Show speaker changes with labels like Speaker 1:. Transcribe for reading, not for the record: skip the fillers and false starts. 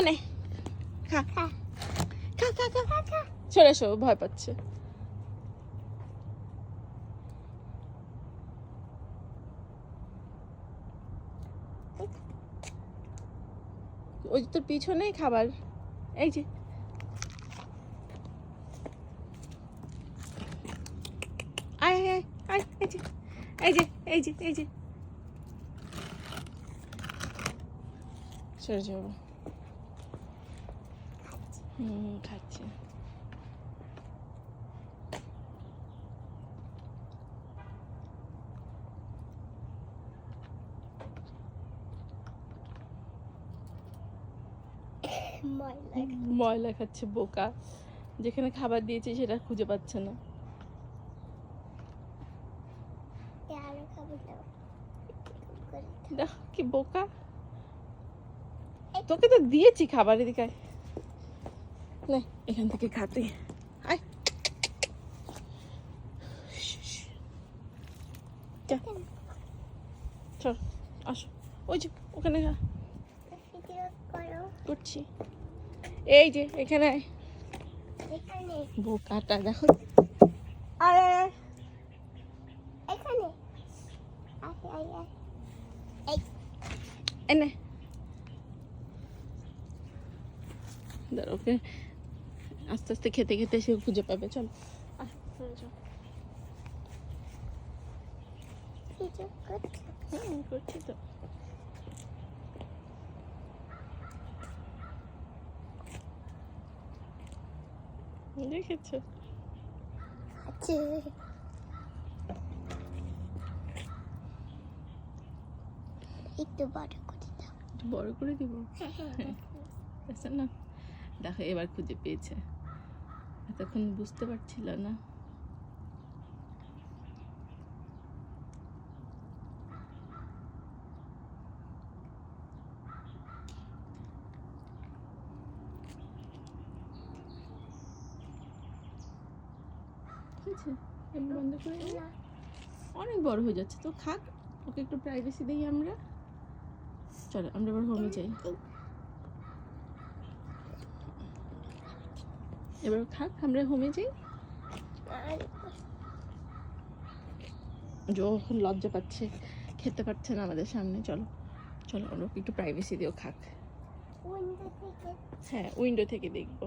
Speaker 1: এনে খা খা খা খা খা খা। চলে এসো, ভয় পাচ্ছে। ওই তোর পিছনেই খাবার, এই যে আয় আয় আয়, এই যে এই যে এই যে এই যে সরে যাবো। খাচ্ছে। ময়লা খাচ্ছে বোকা, যেখানে খাবার দিয়েছে সেটা খুঁজে পাচ্ছে না। দেখ কি বোকা, তোকে তো দিয়েছি খাবার, এদিকে নে এখান থেকে খাতে। আয় চল আসো, ওই যে ওখানে করছি, এই যে এখানে বোকাটা দেখো। আয় আয় এখানে এনে ধরো, ওকে আস্তে আস্তে খেতে খেতে সে খুঁজে পাবে। চল করছি তো। দেখেছো একটু বড় করে দিব না। দেখো এবার খুঁজে পেয়েছে, এতক্ষণ বুঝতে পারছিল না। বন্ধ করে অনেক বড় হয়ে যাচ্ছে তো, খাক, ওকে একটু প্রাইভেসি দিই আমরা। চলো আমরা এবার হোমে যাই, এবার খাক, আমরা হোমে যাই। যখন লজ্জা পাচ্ছে, খেতে পারছে না আমাদের সামনে, চলো চলো আমরা একটু প্রাইভেসি দিও, খাক। হ্যাঁ উইন্ডো থেকে দেখবো।